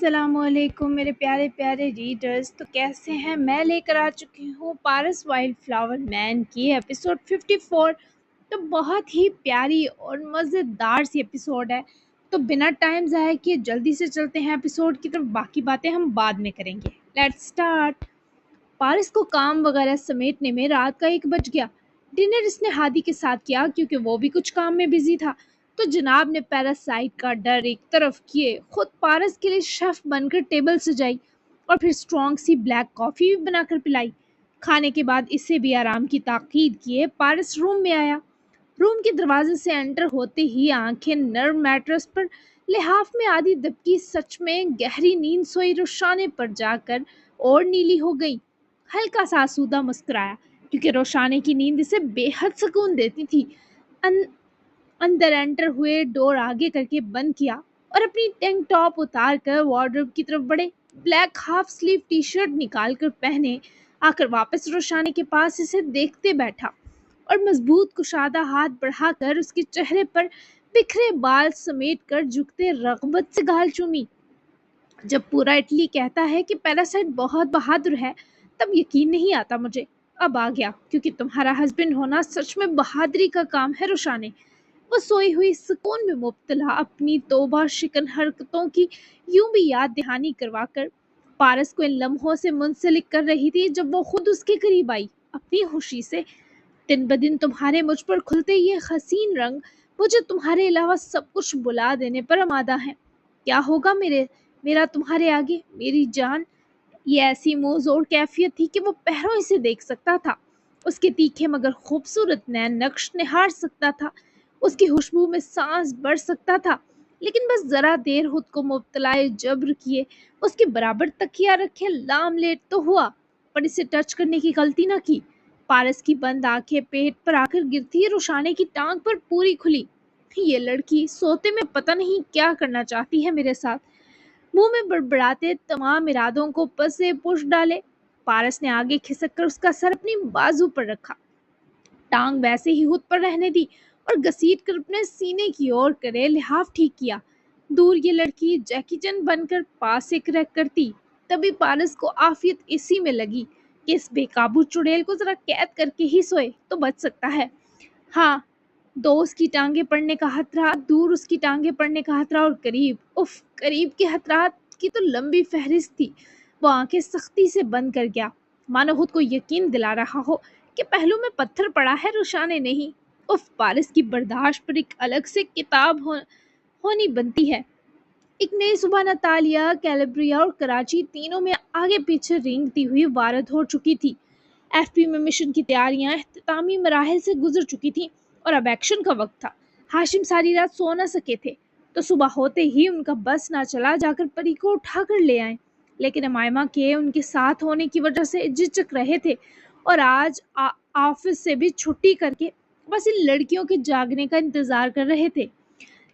السلام علیکم میرے پیارے پیارے ریڈرز، تو کیسے ہیں؟ میں لے کر آ چکی ہوں پارس وائلڈ فلاور مین کی ایپیسوڈ 54۔ تو بہت ہی پیاری اور مزیدار سی ایپیسوڈ ہے، تو بنا ٹائم ضائع کیے جلدی سے چلتے ہیں ایپیسوڈ کی طرف، باقی باتیں ہم بعد میں کریں گے۔ Let's start. پارس کو کام وغیرہ سمیٹنے میں رات کا 1 بج گیا۔ ڈنر اس نے ہادی کے ساتھ کیا کیونکہ وہ بھی کچھ کام میں بزی تھا، تو جناب نے پیراسائٹ کا ڈر ایک طرف کیے خود پارس کے لیے شیف بن کر ٹیبل سجائی اور پھر اسٹرانگ سی بلیک کافی بھی بنا کر پلائی۔ کھانے کے بعد اسے بھی آرام کی تاکید کیے پارس روم میں آیا۔ روم کے دروازے سے انٹر ہوتے ہی آنکھیں نرم میٹرس پر لحاف میں آدھی دبکی، سچ میں گہری نیند سوئی روشانے پر جا کر اور نیلی ہو گئی۔ ہلکا سا آسودہ مسکرایا کیونکہ روشانے کی نیند اسے بے حد سکون دیتی تھی۔ اندر انٹر ہوئے، ڈور آگے کر کے بند کیا اور اپنی ٹینک ٹاپ اتار کر وارڈروب کی طرف بڑھے۔ Black half sleeve T shirt نکال کر پہنے آ کر واپس روشانے کے پاس اسے دیکھتے بیٹھا اور مضبوط کشادہ ہاتھ بڑھا کر اس کے چہرے پر بکھرے بال سمیٹ کر جھکتے رغبت سے گال چومی۔ جب پورا اٹلی کہتا ہے کہ پیراسائٹ بہت بہادر ہے، تب یقین نہیں آتا مجھے۔ اب آ گیا، کیونکہ تمہارا ہسبینڈ ہونا سچ میں بہادری کا کام ہے روشانے۔ وہ سوئی ہوئی سکون میں مبتلا اپنی توبہ شکن حرکتوں کی یوں بھی یاد دہانی کروا کر پارس کو ان لمحوں سے منسلک کر رہی تھی جب وہ خود اس کے قریب آئی اپنی خوشی سے۔ دن بدن تمہارے مجھ پر کھلتے یہ حسین رنگ مجھے تمہارے علاوہ سب کچھ بلا دینے پر آمادہ ہیں۔ کیا ہوگا میرا تمہارے آگے میری جان؟ یہ ایسی موزور کیفیت تھی کہ وہ پہروں سے دیکھ سکتا تھا، اس کے تیکھے مگر خوبصورت نین نقش نہار سکتا تھا، اس کی خوشبو میں سانس بڑھ سکتا تھا، لیکن بس ذرا دیر خود کو مبتلائے جبر کیے اس کے برابر تکیہ رکھے لام لیٹ تو ہوا، پر اسے ٹچ کرنے کی غلطی نہ کی۔ پارس کی بند آنکھیں پیٹ پر آ کر گرتی روشانے کی ٹانگ پر پوری کھلی۔ یہ لڑکی سوتے میں پتہ نہیں کیا کرنا چاہتی ہے میرے ساتھ۔ منہ میں بڑبڑاتے تمام ارادوں کو پسے پش ڈالے، پارس نے آگے کھسک کر اس کا سر اپنی بازو پر رکھا، ٹانگ ویسے ہی ہد پر رہنے دی اور گھسیٹ کر اپنے سینے کی اور کرے لحاف ٹھیک کیا۔ دور یہ لڑکی جیکی چن بن کر پاس سے کریک کرتی، تبھی پارس کو عافیت اسی میں لگی کہ اس بے قابو چڑیل کو ذرا قید کر کے ہی سوئے تو بچ سکتا ہے۔ ہاں، دو اس کی ٹانگیں پڑنے کا خطرہ، دور اس کی ٹانگیں پڑنے کا خطرہ، اور قریب کے خطرات کی تو لمبی فہرست تھی۔ وہ آنکھیں سختی سے بند کر گیا، مانو خود کو یقین دلا رہا ہو کہ پہلو میں پتھر پڑا ہے، روشانے نہیں۔ پارس کی برداشت پر ایک الگ سے کتاب ہونی بنتی ہے۔ ایک نئی صبح نتالیہ، کیلیبریا اور کراچی تینوں میں آگے پیچھے رینگتی ہوئی وارد ہو چکی تھی۔ ایف پی میں مشن کی تیاریاں اختتامی مراحل سے گزر چکی تھیں اور اب ایکشن کا وقت تھا۔ ہاشم ساری رات سو نہ سکے تھے، تو صبح ہوتے ہی ان کا بس نہ چلا جا کر پری کو اٹھا کر لے آئیں، لیکن امائمہ کے ان کے ساتھ ہونے کی وجہ سے جھجک رہے تھے اور آج آفس سے بھی چھٹی کر کے بس ان لڑکیوں کے جاگنے کا انتظار کر رہے تھے۔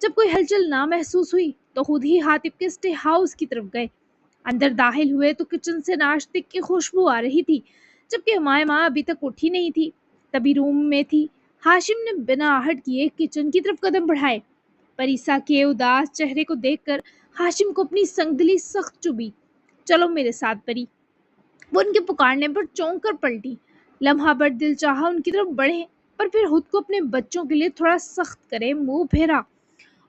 جب کوئی ہلچل نہ محسوس ہوئی تو خود ہی حاطب کے اسٹے ہاؤس کی طرف گئے۔ اندر داخل ہوئے تو کچن سے ناشتے کی خوشبو آ رہی تھی، جبکہ ہمایمہ ابھی تک اٹھی نہیں تھی، تبھی روم میں تھی۔ ہاشم نے بنا آہٹ کیے کچن کی طرف قدم بڑھائے۔ پریسا کے اداس چہرے کو دیکھ کر ہاشم کو اپنی سنگدلی سخت چبھی۔ چلو میرے ساتھ پری۔ وہ ان کے پکارنے پر چونک کر پلٹی۔ لمحہ بھر دل چاہا ان کی طرف بڑھے، پر پھر خود کو اپنے بچوں کے لیے تھوڑا سخت کرے منہ پھیرا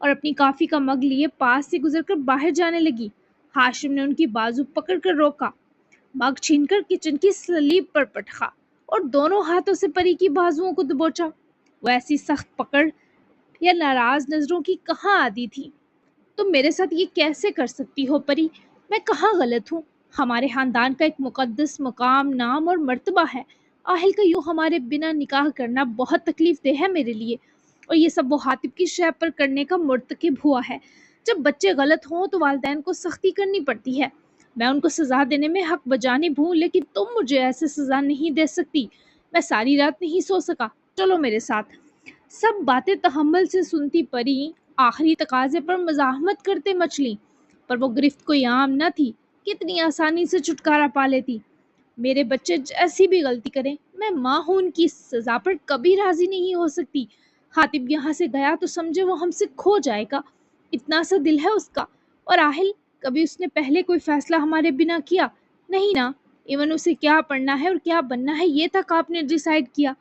اور اپنی کافی کا مگ لیے پاس سے گزر کر باہر جانے لگی۔ ہاشم نے ان کی بازو پکڑ کر روکا، مگ چھین کر کچن کی سلیب پر پٹکا اور دونوں ہاتھوں سے پری کی بازوؤں کو دبوچا۔ وہ ایسی سخت پکڑ یا ناراض نظروں کی کہاں عادی تھی؟ تم میرے ساتھ یہ کیسے کر سکتی ہو پری؟ میں کہاں غلط ہوں؟ ہمارے خاندان کا ایک مقدس مقام، نام اور مرتبہ ہے۔ آہل کا یوں ہمارے بنا نکاح کرنا بہت تکلیف دہ ہے میرے لیے، اور یہ سب وہ حاطب کی شے پر کرنے کا مرتکب ہوا ہے۔ جب بچے غلط ہوں تو والدین کو سختی کرنی پڑتی ہے۔ میں ان کو سزا دینے میں حق بجانب ہوں، لیکن تم مجھے ایسے سزا نہیں دے سکتی۔ میں ساری رات نہیں سو سکا، چلو میرے ساتھ۔ سب باتیں تحمل سے سنتی پری آخری تقاضے پر مزاحمت کرتے مچلی، پر وہ گرفت کوئی عام نہ تھی، کتنی آسانی سے چھٹکارا پا لیتی۔ میرے بچے جیسی بھی غلطی کریں، میں ماں ہوں، ان کی سزا پر کبھی راضی نہیں ہو سکتی۔ حاطب یہاں سے گیا تو سمجھے وہ ہم سے کھو جائے گا، اتنا سا دل ہے اس کا، اور آہل कभी उसने पहले कोई फैसला हमारे बिना किया? नहीं ना। इवन उसे क्या पढ़ना है और क्या बनना है ये तक आपने डिसाइड किया।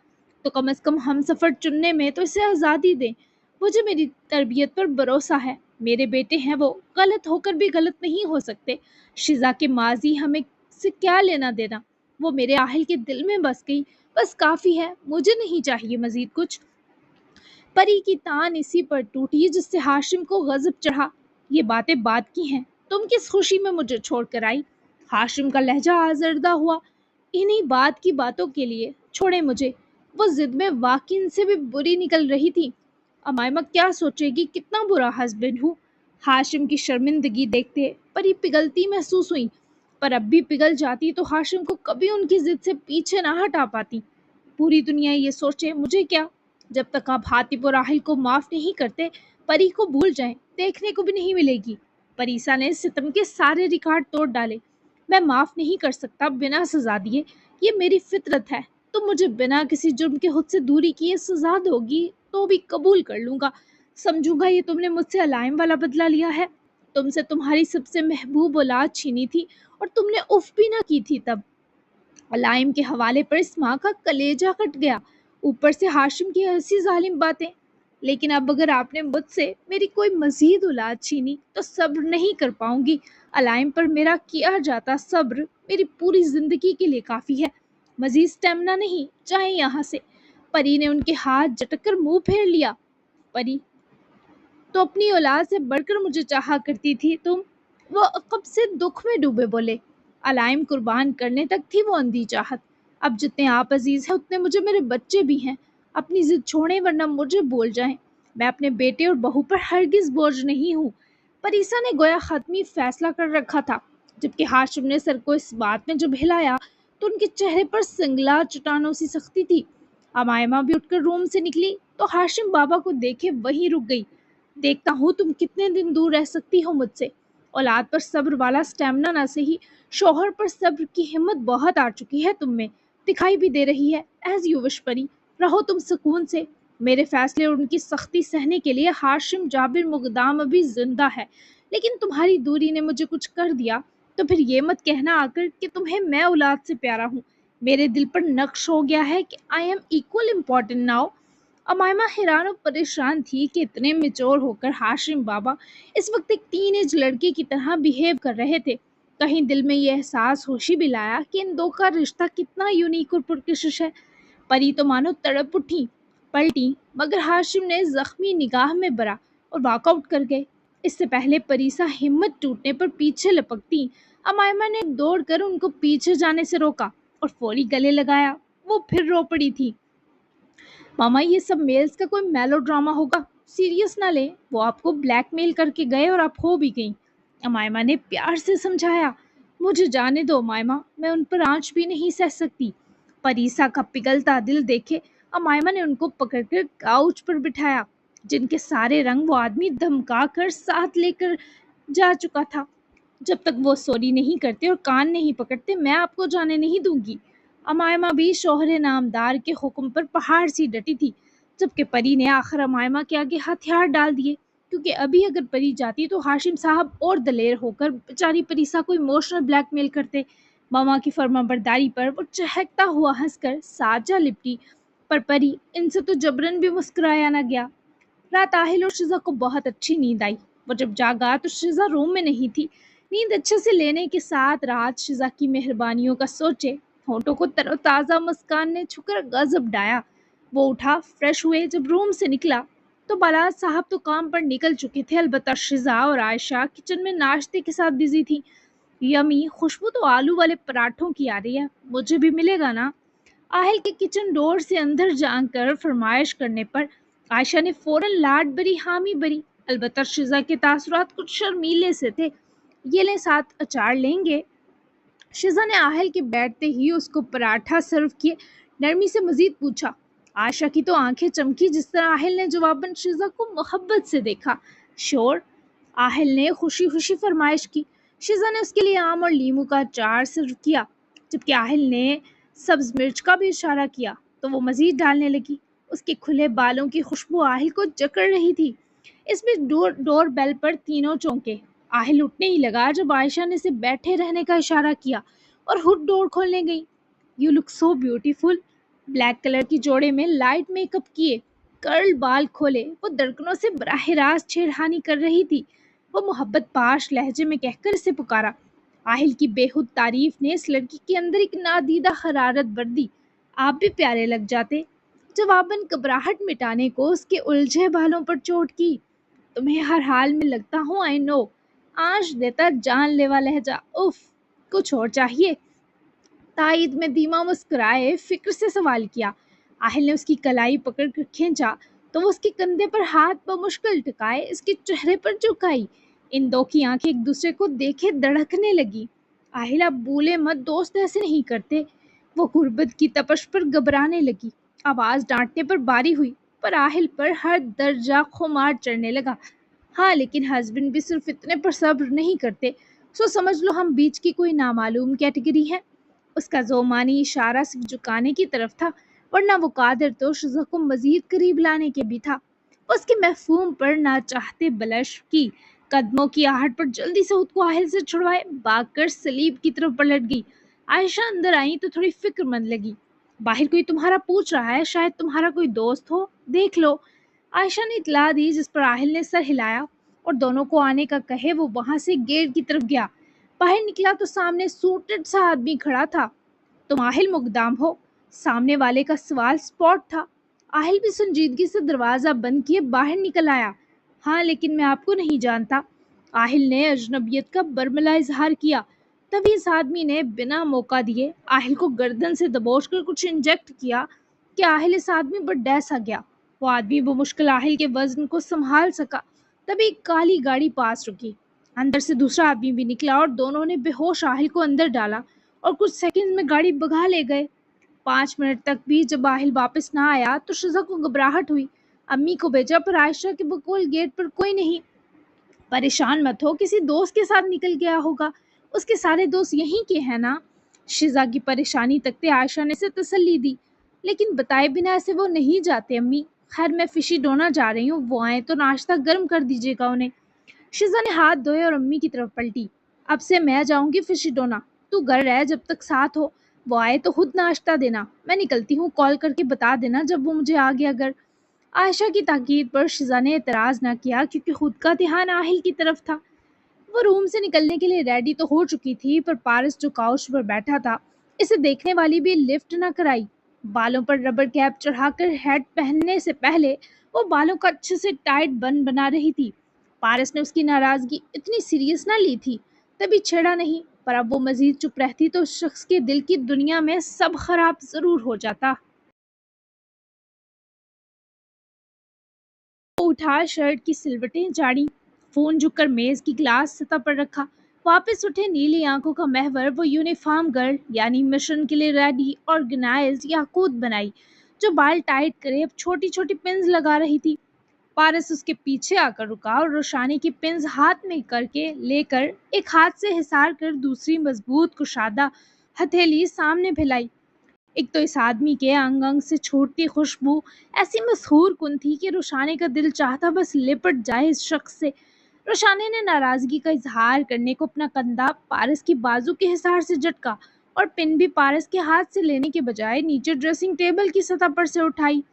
तो कम से कम हम सफ़र चुनने में तो इसे आज़ादी दें। मुझे मेरी तरबियत पर भरोसा है। मेरे बेटे हैं, वो गलत होकर भी गलत नहीं हो सकते। शिजा के माजी हमें से क्या लेना देना। वो मेरे आहिल के दिल में बस गई, बस काफ़ी है, मुझे नहीं चाहिए मज़ीद कुछ। परी की तान इसी पर टूटी जिससे हाशिम को गजब चढ़ा। ये बातें बात की हैं, तुम किस खुशी में मुझे छोड़कर आई? हाशिम का लहजा आजरदा हुआ। इन्हीं बात की बातों के लिए छोड़े मुझे। वो जिद में वाकिन से भी बुरी निकल रही थी। अमायमा क्या सोचेगी कितना बुरा हस्बैंड हूँ। हाशिम की शर्मिंदगी देखते परी पिघलती महसूस हुई। पर अब भी पिघल जाती तो हाशिम को कभी उनकी जिद से पीछे ना हटा पाती। पूरी दुनिया ये सोचे मुझे क्या। जब तक आप हातिब और राहिल को माफ नहीं करते, परी को भूल जाएं, देखने को भी नहीं मिलेगी। परीसा ने सितम के सारे रिकॉर्ड तोड़ डाले। मैं माफ नहीं कर सकता बिना सजा दिए, ये मेरी फितरत है। तो मुझे बिना किसी जुर्म के खुद से दूरी किए सजा दोगी तो भी कबूल कर लूंगा। समझूंगा ये तुमने मुझसे अलाइम वाला बदला लिया है। तुमसे तुम्हारी सबसे महबूब औलाद छीनी थी और तुमने उफ भी ना की थी तब। अलाइम के हवाले पर इस माँ का कलेजा कट गया। ऊपर से हाशिम की ऐसी जालिम बातें। लेकिन अब अगर आपने मुझसे मेरी कोई मजीद औलाद छीनी तो सब्र नहीं कर पाऊंगी। अलाइम पर मेरा किया जाता सब्र मेरी पूरी जिंदगी के लिए काफ़ी है। मजीद स्टेमिना नहीं, चाहे यहाँ से। परी ने उनके हाथ झटक कर मुंह फेर लिया। परी, तो अपनी औलाद से बढ़कर मुझे चाहा करती थी तुम। वो कब से दुख में डूबे बोले। अलाइम कुर्बान करने तक थी वो अंधी चाहत। अब जितने आप अजीज हैं उतने मुझे मेरे बच्चे भी हैं। अपनी जिद छोड़ें वरना मुझे बोल जाएं। मैं अपने बेटे और बहू पर हरगिज बोझ नहीं हूँ। परीसा ने गोया खत्मी फैसला कर रखा था। जबकि हाशिम ने सर को इस बात में जब हिलाया तो उनके चेहरे पर सिंगला चट्टानों सी सख्ती थी। अमायमा भी उठकर रूम से निकली तो हाशिम बाबा को देखे वहीं रुक गई। देखता हूँ तुम कितने दिन दूर रह सकती हो मुझसे। औलाद पर सब्र वाला स्टेमिना ना सही, शौहर पर सब्र की हिम्मत बहुत आ चुकी है तुम में। दिखाई भी दे रही है। एज यू विश परी, रहो तुम सुकून से। मेरे फैसले और उनकी सख्ती सहने के लिए हाशिम जाबिर मुकदाम अभी जिंदा है। लेकिन तुम्हारी दूरी ने मुझे कुछ कर दिया तो फिर ये मत कहना आकर कि तुम्हें मैं औलाद से प्यारा हूँ। मेरे दिल पर नक्श हो गया है कि I am equal important now. अमायमा हैरान और परेशान थी कि इतने मेच्योर होकर हाशिम बाबा इस वक्त एक टीनेज लड़के की तरह बिहेव कर रहे थे। कहीं दिल में ये एहसास होशी भी लाया कि इन दो का रिश्ता कितना यूनिक और पुरकशिश है। परी तो मानो तड़प उठी, पलटी, मगर हाशिम ने जख्मी निगाह में बरा और वॉकआउट कर गए। इससे पहले परीसा हिम्मत टूटने पर पीछे लपकती, अमायमा ने दौड़कर उनको पीछे जाने से रोका और फौरी गले लगाया। वो फिर रो पड़ी थी। मामा, ये सब मेल्स का कोई मेलो ड्रामा होगा, सीरियस ना ले। वो आपको ब्लैकमेल करके गए और आप हो भी गई। अमायमा ने प्यार से समझाया। मुझे जाने दो मायमा, मैं उन पर आंच भी नहीं सह सकती। परीसा का पिघलता दिल देखे अमायमा ने उनको पकड़कर काउच पर बिठाया, जिनके सारे रंग वो आदमी धमका कर साथ लेकर जा चुका था। जब तक वो सॉरी नहीं करते और कान नहीं पकड़ते मैं आपको जाने नहीं दूंगी। अमायमा भी शौहरे नामदार के हुक्म पर पहाड़ सी डटी थी। जबकि परी ने आखिर अमायमा के आगे हथियार डाल दिए, क्योंकि अभी अगर परी जाती तो हाशिम साहब और दलेर होकर बेचारी परीसा को इमोशनल ब्लैकमेल करते। मामा की फर्माबरदारी पर वो चहकता हुआ हंसकर साजा लिपटी। पर परी, इनसे तो जबरन भी मुस्कुराया ना गया। रात आहिल और शिजा को बहुत अच्छी नींद आई। वो जब जागा तो शिजा रूम में नहीं थी। नींद अच्छे से लेने के साथ रात शिजा की मेहरबानियों का सोचे होठों को तरोताज़ा मुस्कान ने छुकर गजब डाया। वो उठा, फ्रेश हुए जब रूम से निकला तो बालात साहब तो काम पर निकल चुके थे। अलबत्ता शिजा और आयशा किचन में नाश्ते के साथ बिजी थी। यमी, खुशबू तो आलू वाले पराठों की आ रही है, मुझे भी मिलेगा ना? आहिल के किचन डोर से अंदर जाकर फरमाइश करने पर आयशा ने फौरन लाड भरी हामी भरी। अलबत्ता शिजा के तासुरात कुछ शर्मीले से थे। ये ले, साथ अचार लेंगे? शिजा ने आहिल के बैठते ही उसको पराठा सर्व किए नरमी से मजीद पूछा। आयशा की तो आंखें चमकी जिस तरह आहिल ने जवाबन शिजा को मोहब्बत से देखा। श्योर, आहिल ने खुशी खुशी फरमाइश की। शिजा ने उसके लिए आम और लीमू का अचार सर्व किया। जबकि आहिल ने सब्ज मिर्च का भी इशारा किया तो वो मजीद डालने लगी। उसके खुले बालों की खुशबू आहिल को जकड़ रही थी। इसमें डोर बेल पर तीनों चौंके। आहिल उठने ही लगा जब आयशा ने उसे बैठे रहने का इशारा किया और हुड डोर खोलने गई। You look so beautiful. Black colour की जोड़े में लाइट मेकअप किए, कर्ल बाल खोले, वो दर्कनों से बराह रास्त छेड़खानी कर रही थी। वो मोहब्बत पाश लहजे में कहकर इसे पुकारा। आहिल की बेहुद तारीफ ने इस लड़की के अंदर एक नादीदा हरारत भर दी। आप भी प्यारे लग जाते। जवाबन घबराहट मिटाने को उसके उलझे बालों पर चोट की। तुम्हें हर हाल में लगता हूँ, आई नो। आंच देता जानलेवा लहजा, उफ। कुछ और चाहिए? तायद में धीमा मुस्कुराए फिक्र से सवाल किया। आहिल ने उसकी कलाई पकड़ कर खींचा तो वो उसके कंधे पर हाथ बमुश्किल टिकाए इसके चेहरे पर झुकाई। इन दो की आंखें एक दूसरे को देखे धड़कने लगी। आहिल, आप भूले मत, दोस्त ऐसे नहीं करते। वो गुर्बत की तपश पर घबराने लगी। आवाज डांटने पर बारी हुई, पर आहिल पर हर दर्जा खुमार चढ़ने लगा। हाँ, लेकिन हस्बैंड भी सिर्फ इतने पर सब्र नहीं करते। सो समझ लो हम बीच की कोई नामालूम कैटेगरी है। उसका ज़ोमानी इशारा सिर्फ झुकाने की तरफ था, वरना वो कादिर तो शुज़ा को मज़ीद करीब लाने के भी था। वो उसके महफूम पर ना चाहते बलश की। कदमों की आहट पर जल्दी से खुद को आहिल से छुड़वाए भागकर सलीब की तरफ पलट गई। आयशा अंदर आई तो थोड़ी फिक्रमंद लगी। बाहर कोई तुम्हारा पूछ रहा है, शायद तुम्हारा कोई दोस्त हो, देख लो। आयशा ने इतला दी, जिस पर आहिल ने सर हिलाया और दोनों को आने का कहे वो वहां से गेट की तरफ गया। बाहर निकला तो सामने सूटेड सा आदमी खड़ा था। तुम आहिल मुकदाम हो? सामने वाले का सवाल स्पॉट था। आहिल भी संजीदगी से दरवाजा बंद किए बाहर निकल आया। हाँ, लेकिन मैं आपको नहीं जानता। आहिल ने अजनबियत का बर्मला इजहार किया। तभी इस आदमी ने बिना मौका दिए आहिल को गर्दन से दबोच कर कुछ इंजेक्ट किया कि आहिल इस आदमी पर डैस आ गया। वो आदमी बमुश्किल आहिल के वजन को संभाल सका। तभी एक काली गाड़ी पास रुकी। अंदर से दूसरा आदमी भी निकला और दोनों ने बेहोश आहिल को अंदर डाला और कुछ सेकंड में गाड़ी भगा ले गए। 5 मिनट तक भी जब आहिल वापस ना आया तो शुजा को घबराहट हुई। अम्मी को भेजा पर आयशा के बकुल गेट पर कोई नहीं। परेशान मत हो, किसी दोस्त के साथ निकल गया होगा। उसके सारे दोस्त यहीं के हैं ना? शिजा की परेशानी तकते आयशा ने से तसल्ली दी। लेकिन बताए बिना ऐसे वो नहीं जाते अम्मी। खैर, मैं फिशी डोना जा रही हूँ, वो आए तो नाश्ता गर्म कर दीजिएगा उन्हें। शिजा ने हाथ धोए और अम्मी की तरफ पलटी। अब से मैं जाऊंगी फिशी डोना, तू घर रह जब तक साथ हो। वो आए तो खुद नाश्ता देना, मैं निकलती हूँ, कॉल करके बता देना जब वो मुझे आ गया घर। आयशा की ताकीद पर शिजा ने एतराज न किया क्योंकि खुद का ध्यान आहिल की तरफ था। वो रूम से निकलने के लिए रेडी तो हो चुकी थी, पर पारस जो काउच पर बैठा था इसे देखने वाली भी लिफ्ट न कराई। बालों पर रबर कैप चढ़ाकर हेड पहनने से पहले वो बालों का अच्छे से टाइट बन बना रही थी। पारस ने उसकी नाराजगी इतनी सीरियस ना ली थी, तभी छेड़ा नहीं, पर अब वो मजीद चुप रहती तो उस शख्स के दिल की दुनिया में सब खराब जरूर हो जाता। वो उठा, शर्ट की सिलवटें झाड़ी, फोन झुककर मेज की ग्लास सतह पर रखा। वापस उठे नीली आंखों का महवर वो यूनिफॉर्म गर्ल यानी मिशन के लिए रेडी ऑर्गेनाइज्ड याकूत बनाई, जो बाल टाइट करे अब छोटी छोटी पिन्स लगा रही थी। पारस उसके पीछे आकर रुका और रोशानी की पिन्स हाथ में करके लेकर एक हाथ से हिसार कर दूसरी मजबूत कुशादा हथेली सामने फैलाई। एक तो इस आदमी के अंग अंग से छूटती खुशबू ऐसी मशहूर कुन थी कि रोशानी का दिल चाहता बस लिपट जाए इस शख्स से। रोशानी ने नाराजगी का इजहार करने को अपना कंधा पारस की बाजू के हिसार से झटका और पिन भी पारस के हाथ से लेने के बजाय नीचे ड्रेसिंग टेबल की सतह पर से उठाई।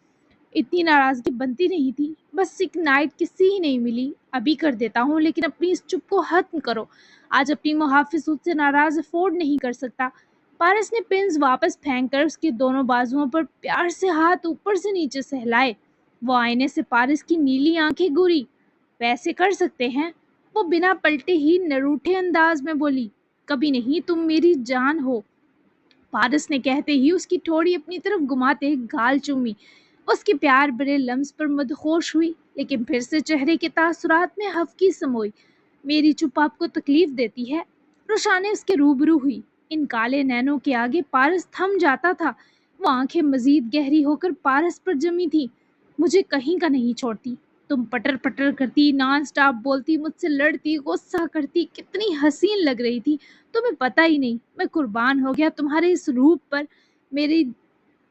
इतनी नाराजगी बनती नहीं थी, बस एक नाइट किसी ही नहीं मिली, अभी कर देता हूँ, लेकिन अपनी इस चुप को खत्म करो। आज अपनी मुहाफिज उससे नाराज अफोर्ड नहीं कर सकता। पारस ने पिन्स वापस फेंक कर उसके दोनों बाजुओं पर प्यार से हाथ ऊपर से नीचे सहलाए। वो आईने से पारस की नीली आंखें घूरी। वैसे कर सकते हैं? वो बिना पलटे ही नरूठे अंदाज में बोली। कभी नहीं, तुम मेरी जान हो। पारस ने कहते ही उसकी ठोड़ी अपनी तरफ घुमाते गाल चूमी। उसके प्यार भरे लम्स पर मदहोश हुई, लेकिन फिर से चेहरे के तासुरात में हल्की समोई। मेरी चुप आपको तकलीफ देती है? रोशानी उसके रूबरू हुई। इन काले नैनों के आगे पारस थम जाता था। वो आंखें मजीद गहरी होकर पारस पर जमी थी। मुझे कहीं का नहीं छोड़ती। तुम पटर पटर करती, नॉन स्टॉप बोलती, मुझसे लड़ती, गुस्सा करती, कितनी हसीन लग रही थी तुम्हें पता ही नहीं। मैं कुर्बान हो गया तुम्हारे इस रूप पर। मेरी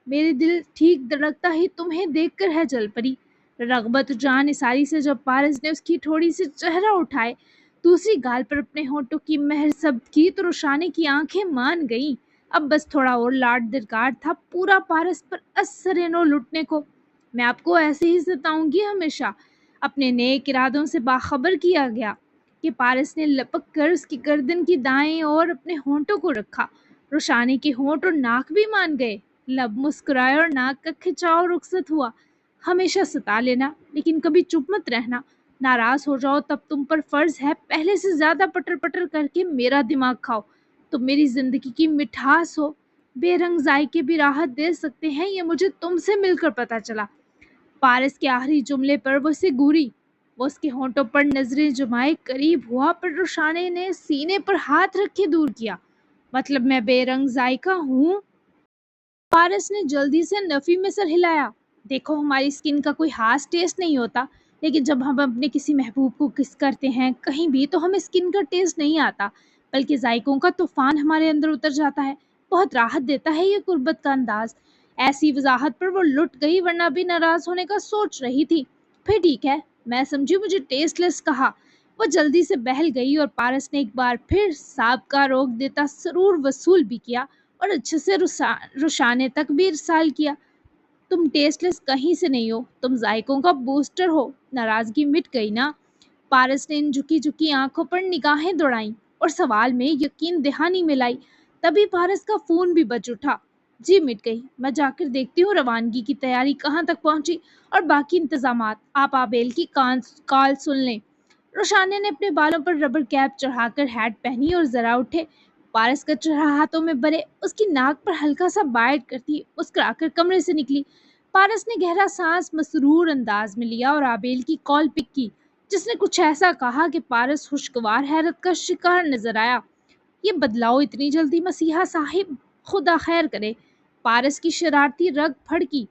मेरे दिल ठीक धड़कता ही तुम्हें देखकर है जल परी। रगबत जान इसारी से जब पारस ने उसकी थोड़ी सी चेहरा उठाए दूसरी गाल पर अपने होंठों की मेहर सब की तो रुशाने की आंखें मान गईं। अब बस थोड़ा और लाड दरकार था पूरा पारस पर असरेनो लुटने को। मैं आपको ऐसे ही सताऊंगी हमेशा। अपने नेक इरादों से बाखबर किया गया कि पारस ने लपक कर उसकी गर्दन की दाएं ओर अपने होंठों को रखा। रुशाने के होंठ और नाक भी मान गए। लब मुस्कुराए और नाक का खिंचाव रुखसत हुआ। हमेशा सता लेना, लेकिन कभी चुप मत रहना। नाराज हो जाओ तब तुम पर फर्ज है पहले से ज्यादा पटर पटर करके मेरा दिमाग खाओ। तो मेरी जिंदगी की मिठास हो, बेरंग जायके भी राहत दे सकते हैं, ये मुझे तुमसे मिलकर पता चला। पारस के आखिरी जुमले पर वो से घूरी। वो उसके होंठों पर नजरें जमाए करीब हुआ, पर रुशाने ने सीने पर हाथ रखे दूर किया। मतलब मैं बेरंग जायका हूँ? पारस ने जल्दी से नफी में सर हिलाया। देखो, हमारी स्किन का कोई खास टेस्ट नहीं होता, लेकिन जब हम अपने किसी महबूब को किस करते हैं कहीं भी, तो हमें स्किन का टेस्ट नहीं आता, बल्कि जायकों का तूफान हमारे अंदर उतर जाता है। बहुत राहत देता है ये कुर्बत का अंदाज। ऐसी वजाहत पर वो लुट गई, वरना भी नाराज होने का सोच रही थी। फिर ठीक है, मैं समझी मुझे टेस्टलेस कहा। वो जल्दी से बहल गई और पारस ने एक बार फिर साबका रोक देता सरूर वसूल भी किया और अच्छे से रुशाने तक भी इरसाल किया। तुम टेस्टलेस कहीं से नहीं हो, तुम जायकों का बूस्टर हो। नाराजगी मिट गई ना? पारस ने इन झुकी झुकी आंखों पर निगाहें दौड़ाई और सवाल में यकीन दहानी मिलाई। तभी पारस का फोन भी बज उठा। जी मिट गई। मैं जाकर देखती हूँ रवानगी की तैयारी कहाँ तक पहुंची और बाकी इंतजामात। आप आबेल की कॉल सुन लें। रोशाने ने अपने बालों पर रबर कैप चढ़ाकर हैट पहनी और जरा उठे। पारस का चेहरा हाथों में भरे, उसकी नाक पर हल्का सा बाइट करती मुस्कुराकर कमरे से निकली। पारस ने गहरा सांस मसरूर अंदाज में लिया और आबेल की कॉल पिक की, जिसने कुछ ऐसा कहा कि पारस खुशगवार हैरत का शिकार नजर आया। ये बदलाव इतनी जल्दी मसीहा साहिब? खुदा खैर करे। पारस की शरारती रग फड़की।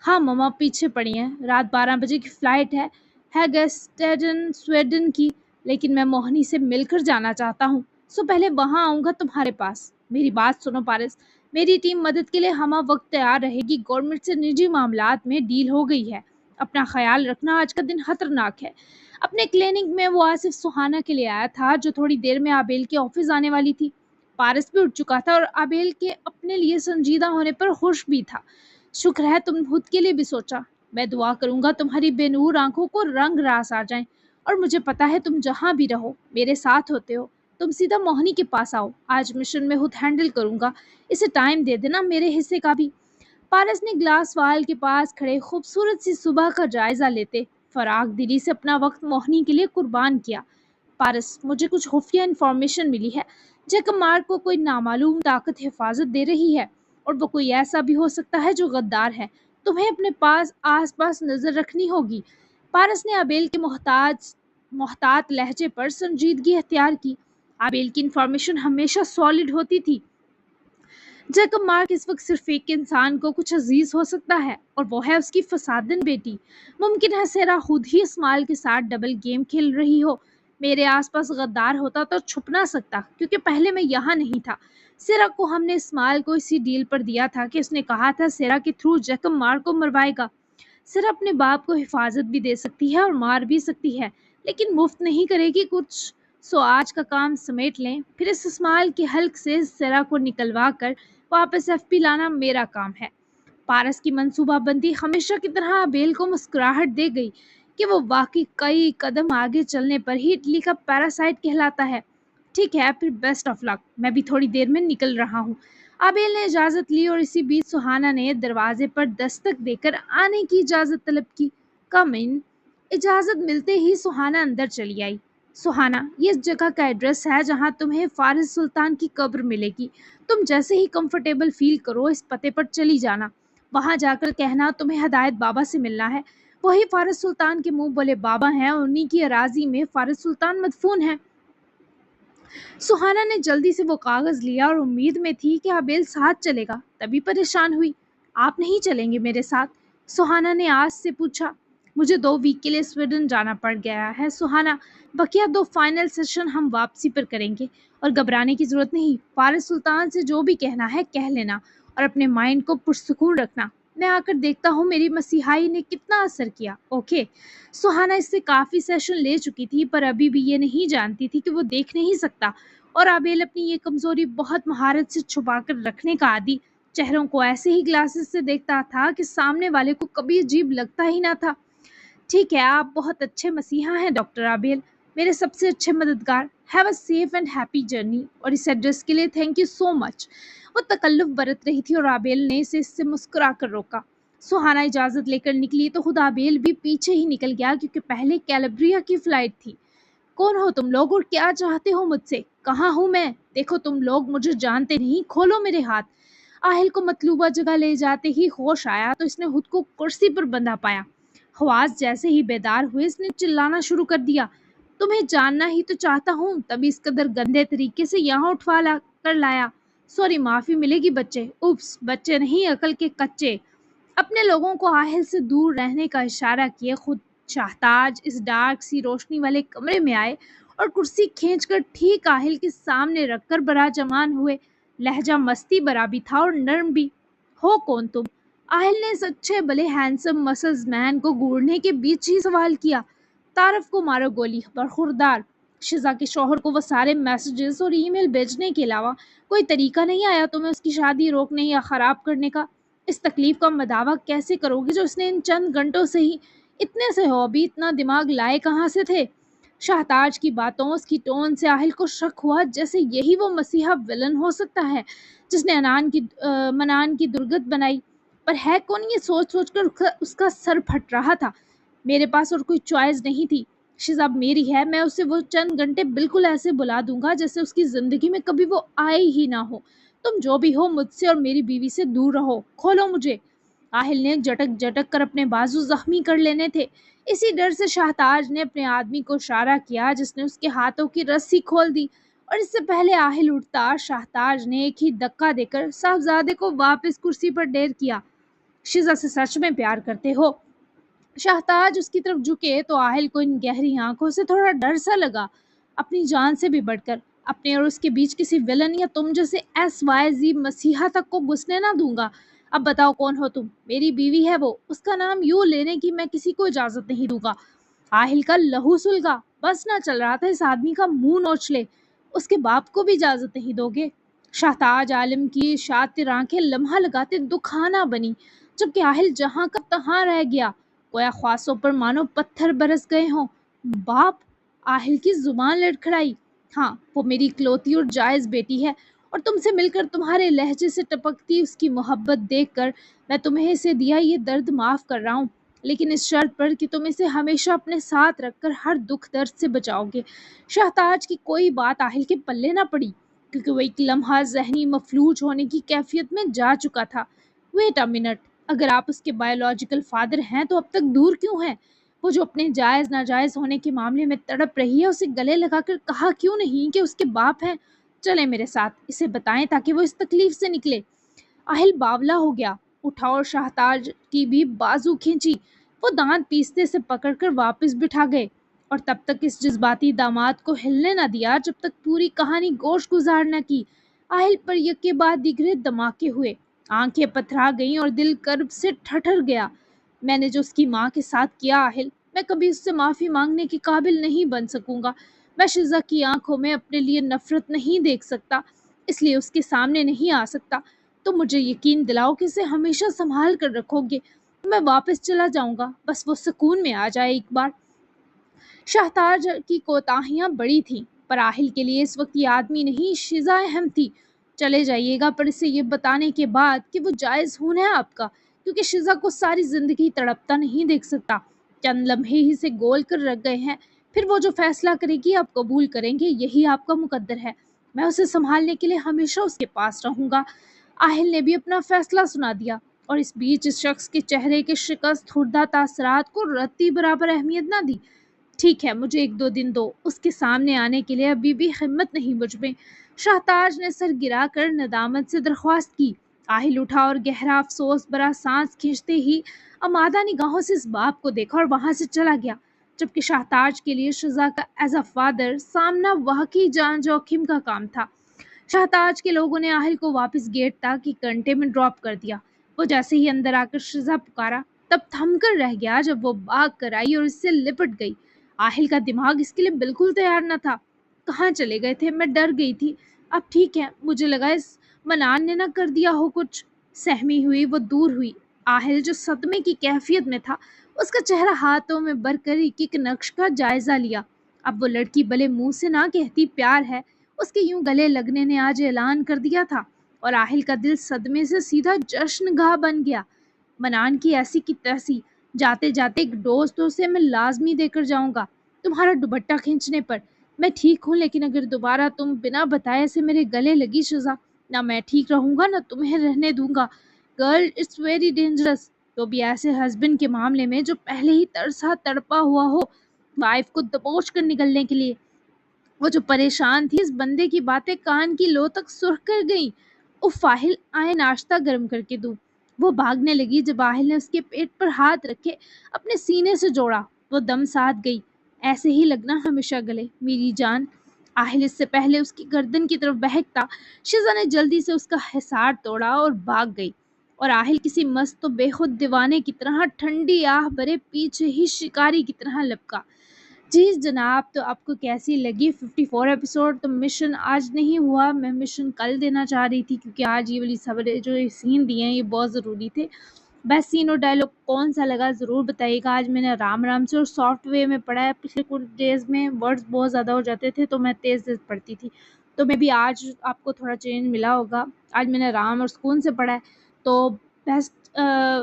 हाँ मम्मा पीछे पड़ी हैं, रात 12 बजे की फ्लाइट है हैगस्टेडन स्वीडन की, लेकिन मैं मोहनी से मिलकर जाना चाहता हूँ, सो पहले वहाँ आऊँगा तुम्हारे पास। मेरी बात सुनो पारस, मेरी टीम मदद के लिए हमा वक्त तैयार रहेगी। गवर्नमेंट से निजी मामलात में डील हो गई है। अपना ख्याल रखना, आज का दिन खतरनाक है। अपने क्लिनिक में वो आसिफ सुहाना के लिए आया था, जो थोड़ी देर में आबेल के ऑफिस आने वाली थी। पारस भी उठ चुका था और आबेल के अपने लिए संजीदा होने पर खुश भी था। शुक्र है तुम खुद के लिए भी सोचा। मैं दुआ करूंगा तुम्हारी बेनूर आंखों को रंग रास आ जाए, और मुझे पता है तुम जहां भी रहो मेरे साथ होते हो। तुम सीधा मोहनी के पास आओ, आज मिशन में खुद हैंडल करूंगा। इसे टाइम दे देना, मेरे हिस्से का भी। पारस ने ग्लास वाल के पास खड़े खूबसूरत सी सुबह का जायजा लेते फराग दिली से अपना वक्त मोहनी के लिए कुर्बान किया। पारस, मुझे कुछ खुफिया इन्फॉर्मेशन मिली है। जैकब मार्क को कोई नामालूम ताकत हिफाजत दे रही है, और वो कोई ऐसा भी हो सकता है जो गद्दार है। तुम्हें अपने पास आस पास नजर रखनी होगी। पारस ने आबेल के मोहतात लहजे पर संजीदगी अख्तियार की। आबेल की इन्फॉर्मेशन हमेशा सॉलिड होती थी। जैकब मार्क इस वक्त सिर्फ एक इंसान को कुछ अजीज हो सकता है, और वो है उसकी फसादन बेटी। मुमकिन है सेरा खुद ही इस्माइल के साथ डबल गेम खेल रही हो। मेरे आसपास गद्दार होता तो छुप ना सकता, क्योंकि पहले मैं यहाँ नहीं था। सेरा को हमने इस्माइल को इसी डील पर दिया था कि उसने कहा था सेरा के थ्रू जैकब मार्क को मरवाएगा। सेरा अपने बाप को हिफाजत भी दे सकती है और मार भी सकती है, लेकिन मुफ्त नहीं करेगी कुछ। सो आज का काम समेट लें, फिर इस इस्माइल के हल्क से सेरा को निकलवा कर वापस एफपी लाना मेरा काम है। पारस की मंसूबाबंदी हमेशा की तरह आबेल को मुस्कुराहट दे गई कि वो वाकई कई कदम आगे चलने पर ही इटली का पैरासाइट कहलाता है। ठीक है, फिर बेस्ट ऑफ लक, मैं भी थोड़ी देर में निकल रहा हूँ। आबेल ने इजाज़त ली और इसी बीच सुहाना ने दरवाजे पर दस्तक देकर आने की इजाज़त तलब की। कम इन। इजाज़त मिलते ही सुहाना अंदर चली आई। सुहाना, ये इस जगह का एड्रेस है जहाँ तुम्हें फारिस सुल्तान की कब्र मिलेगी। तुम जैसे ही कंफर्टेबल फील करो इस पते पर चली जाना। वहां जाकर कहना तुम्हें हदायत बाबा से मिलना है। वही फारिस सुल्तान के मुंह बोले बाबा हैं, उन्हीं की अराजी में फारिस सुल्तान मदफून है। सुहाना ने जल्दी से वो कागज लिया और उम्मीद में थी कि आबेल साथ चलेगा, तभी परेशान हुई। आप नहीं चलेंगे मेरे साथ? सुहाना ने आज से पूछा। मुझे 2 वीक के लिए स्वीडन जाना पड़ गया है सुहाना। बकिया 2 फाइनल सेशन हम वापसी पर करेंगे, और घबराने की जरूरत नहीं। फारिस सुल्तान से जो भी कहना है कह लेना, और अपने माइंड को पुरसुकून रखना। मैं आकर देखता हूँ मेरी मसीहाई ने कितना असर किया। ओके। सुहाना इससे काफ़ी सेशन ले चुकी थी, पर अभी भी ये नहीं जानती थी कि वो देख नहीं सकता, और आबेल अपनी ये कमज़ोरी बहुत महारत से छुपा कर रखने का आदी चेहरों को ऐसे ही ग्लासेस से देखता था कि सामने वाले को कभी अजीब लगता ही ना था। ठीक है, आप बहुत अच्छे मसीहा हैं डॉक्टर आबेल, मेरे सबसे अच्छे मददगार। Have a safe and happy journey, और इस एड्रेस के लिए थैंक यू सो मच। वो तकल्लुफ बरत रही थी और आबेल ने इसे इससे मुस्कुरा कर रोका। सुहाना इजाज़त लेकर निकली तो खुद आबेल भी पीछे ही निकल गया, क्योंकि पहले कैलेब्रिया की फ़्लाइट थी। कौन हो तुम लोग और क्या चाहते हो मुझसे? कहाँ हूँ मैं? देखो तुम लोग मुझे जानते नहीं, खोलो मेरे हाथ। आहिल को मतलूबा जगह ले जाते ही होश आया तो इसने खुद को कुर्सी पर बंधा पाया। खवास जैसे ही बेदार हुए इसने चिल्लाना शुरू कर दिया, तुम्हें जानना ही तो चाहता हूँ, तभी इस कदर गंदे तरीके से यहाँ उठवा ला कर लाया। सॉरी, माफ़ी मिलेगी बच्चे। उप्स, बच्चे नहीं, अकल के कच्चे। अपने लोगों को आहिल से दूर रहने का इशारा किए खुद शाहताज इस डार्क सी रोशनी वाले कमरे में आए और कुर्सी खींचकर ठीक आहिल के सामने रखकर बराजमान हुए। लहजा मस्ती भरा भी था और नर्म भी। हो कौन तुम? आहिल ने इस अच्छे भले हैंडसम मसल्स मैन को घूरने के बीच ही सवाल किया। तारफ को मारो गोली बरखुरदार। शिजा के शौहर को वो सारे मैसेजेस और ईमेल भेजने के अलावा कोई तरीका नहीं आया तुम्हें उसकी शादी रोकने या ख़राब करने का? इस तकलीफ का मदावा कैसे करोगे जो उसने इन चंद घंटों से ही? इतने से हो अभी, इतना दिमाग लाए कहाँ से थे? शाहताज की बातों, उसकी टोन से आहिल को शक हुआ जैसे यही वो मसीहा विलन हो सकता है जिसने मनान की दुर्गत बनाई। पर है कौन, ये सोच सोच कर उसका सर फट रहा था। मेरे पास और कोई चॉइस नहीं थी। शिजाब मेरी है, मैं उसे वो चंद घंटे बिल्कुल ऐसे बुला दूंगा जैसे उसकी ज़िंदगी में कभी वो आए ही ना हो। तुम जो भी हो, मुझसे और मेरी बीवी से दूर रहो। खोलो मुझे। आहिल ने झटक झटक कर अपने बाजू जख्मी कर लेने थे। इसी डर से शाहताज ने अपने आदमी को इशारा किया जिसने उसके हाथों की रस्सी खोल दी, और इससे पहले आहिल उठता शाहताज ने एक ही धक्का देकर साहबजादे को वापस कुर्सी पर ढेर किया। शिजा से सच में प्यार करते हो? शाहताज उसकी तरफ झुके तो आहिल को इन गहरी आंखों से थोड़ा डर सा लगा, अपनी जान से भी बढ़कर। अपने और उसके बीच किसी विलन या तुम जैसे SYZ मसीहा तक को घुसने ना दूंगा। अब बताओ कौन हो तुम? मेरी बीवी है वो, उसका नाम यूं लेने की मैं किसी को इजाजत नहीं दूंगा। आहिल का लहू सुलगा, बस ना चल रहा था इस आदमी का मुंह नोच ले। उसके बाप को भी इजाजत नहीं दोगे? शाहताज आलम की शातिर आंखें लम्हा लगाते दुखाना बनी, जबकि आहिल जहां का तहां रह गया, गोया ख्वासों पर मानो पत्थर बरस गए हों। बाप? आहिल की जुबान लड़खड़ाई। हाँ, वो मेरी इकलौती और जायज़ बेटी है, और तुमसे मिलकर तुम्हारे लहजे से टपकती उसकी मोहब्बत देखकर मैं तुम्हें इसे दिया ये दर्द माफ़ कर रहा हूँ, लेकिन इस शर्त पर कि तुम इसे हमेशा अपने साथ रखकर हर दुख दर्द से बचाओगे। शाहताज की कोई बात आहिल के पल्ले ना पड़ी, क्योंकि वो एक लम्हा जहनी मफलूज होने की कैफियत में जा चुका था। वेट अ मिनट, अगर आप उसके बायोलॉजिकल फादर हैं तो अब तक दूर क्यों हैं? वो जो अपने जायज़ नाजायज़ होने के मामले में तड़प रही है, उसे गले लगाकर कहा क्यों नहीं कि उसके बाप हैं? चले मेरे साथ, इसे बताएं ताकि वो इस तकलीफ से निकले। आहिल बावला हो गया, उठा और शाहताज की भी बाजू खींची। वो दांत पीसते से पकड़कर वापस बिठा गए, और तब तक इस जज्बाती दामाद को हिलने न दिया जब तक पूरी कहानी गोश गुजार न की। आहिल पर यके बाद दिगरे धमाके हुए, आंखें पथरा गईं और दिल कर्ब से ठठर गया। मैंने जो उसकी माँ के साथ किया आहिल, मैं कभी उससे माफ़ी मांगने के काबिल नहीं बन सकूंगा। मैं शिजा की आंखों में अपने लिए नफरत नहीं देख सकता, इसलिए उसके सामने नहीं आ सकता। तो मुझे यकीन दिलाओ कि इसे हमेशा संभाल कर रखोगे। मैं वापस चला जाऊंगा, बस वो सुकून में आ जाए एक बार। शाहताज की कोताहियां बड़ी थीं, पर आहिल के लिए इस वक्त ये आदमी नहीं, शिजा अहम थी। चले जाइएगा, पर इसे ये बताने के बाद कि वो जायज़ खून है आपका, क्योंकि शिजा को सारी ज़िंदगी तड़पता नहीं देख सकता। चंद लम्हे ही से गोल कर रख गए हैं, फिर वो जो फैसला करेगी आप कबूल करेंगे, यही आपका मुकद्दर है। मैं उसे संभालने के लिए हमेशा उसके पास रहूँगा। आहिल ने भी अपना फैसला सुना दिया, और इस बीच इस शख्स के चेहरे के शिकस्त खुर्दा तासरात को रत्ती बराबर अहमियत ना दी। ठीक है, मुझे 1-2 दिन दो, उसके सामने आने के लिए अभी भी हिम्मत नहीं मुझ में। शाहताज ने सर गिराकर नदामत से दरख्वास्त की। आहिल उठा और गहरा अफसोस भरा सांस खींचते ही अमादा निगाहों से इस बाप को देखा और वहां से चला गया, जबकि शाहताज के लिए शिजा का एज अ फादर सामना वाकई जान जोखिम का काम था। शाहताज के लोगों ने आहिल को वापस गेट तक 1 घंटे में ड्रॉप कर दिया। وہ جیسے ہی اندر آ کر شزا پکارا تب تھم کر رہ گیا جب وہ بھاگ کر آئی اور اس سے لپٹ گئی۔ آہل کا دماغ اس کے لیے بالکل تیار نہ تھا۔ کہاں چلے گئے تھے؟ میں ڈر گئی تھی۔ اب ٹھیک ہے، مجھے لگا اس منان نے نہ کر دیا ہو کچھ۔ سہمی ہوئی وہ دور ہوئی۔ آہل جو صدمے کی کیفیت میں تھا، اس کا چہرہ ہاتھوں میں بھر کر ایک ایک نقش کا جائزہ لیا۔ اب وہ لڑکی بھلے منہ سے نہ کہتی پیار ہے، اس کے یوں گلے لگنے نے آج اعلان کر دیا تھا، اور آہل کا دل صدمے سے سیدھا جشن گاہ بن گیا۔ منان کی ایسی کی تیسی، جاتے جاتے ایک ڈوز تو اسے میں لازمی دے کر جاؤں گا، تمہارا دوپٹہ کھینچنے پر۔ میں ٹھیک ہوں، لیکن اگر دوبارہ تم بنا بتائے سے میرے گلے لگی شزا، نہ میں ٹھیک رہوں گا نہ تمہیں رہنے دوں گا۔ گرل اٹس ویری ڈینجرس، تو بھی ایسے ہسبینڈ کے معاملے میں جو پہلے ہی ترسا تڑپا ہوا ہو، وائف کو دبوچ کر نکلنے کے لیے۔ وہ جو پریشان تھی، اس بندے کی باتیں کان کی لو تک سرخ کر گئیں۔ اف آہل، آئے ناشتہ گرم کر کے دوں۔ وہ بھاگنے لگی جب آہل نے اس کے پیٹ پر ہاتھ رکھے اپنے سینے سے جوڑا۔ وہ دم ساتھ گئی، ایسے ہی لگنا ہمیشہ گلے میری جان۔ آہل اس سے پہلے اس کی گردن کی طرف بہکتا، شزا نے جلدی سے اس کا حصار توڑا اور بھاگ گئی، اور آہل کسی مست و بے خود دیوانے کی طرح ٹھنڈی آہ بھرے پیچھے ہی شکاری کی طرح لپکا۔ جی جناب، تو آپ کو کیسی لگی 54 ایپیسوڈ؟ تو مشن آج نہیں ہوا، میں مشن کل دینا چاہ رہی تھی، کیونکہ آج یہ والی خبریں جو سین دیے ہیں یہ بہت ضروری تھے۔ بیسٹ سین اور ڈائلاگ کون سا لگا ضرور بتائیے گا۔ آج میں نے رام رام سے اور سافٹ وے میں پڑھا ہے، پچھلے کچھ ڈیز میں ورڈز بہت زیادہ ہو جاتے تھے تو میں تیز تیز پڑھتی تھی، تو میں بھی آج آپ کو تھوڑا چینج ملا ہوگا۔ آج میں نے رام اور سکون سے پڑھا ہے، تو بیسٹ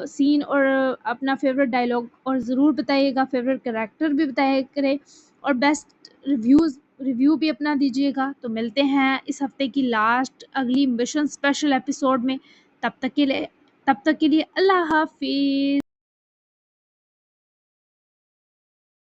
سین اور اپنا فیوریٹ ڈائلاگ اور ضرور بتائیے گا، فیوریٹ کریکٹر بھی بتایا کرے، اور بیسٹ ریویو بھی اپنا دیجیے گا۔ تو ملتے ہیں اس ہفتے کی لاسٹ اگلی مشن اسپیشل ایپیسوڈ میں، تب تک کے لیے اللہ حافظ۔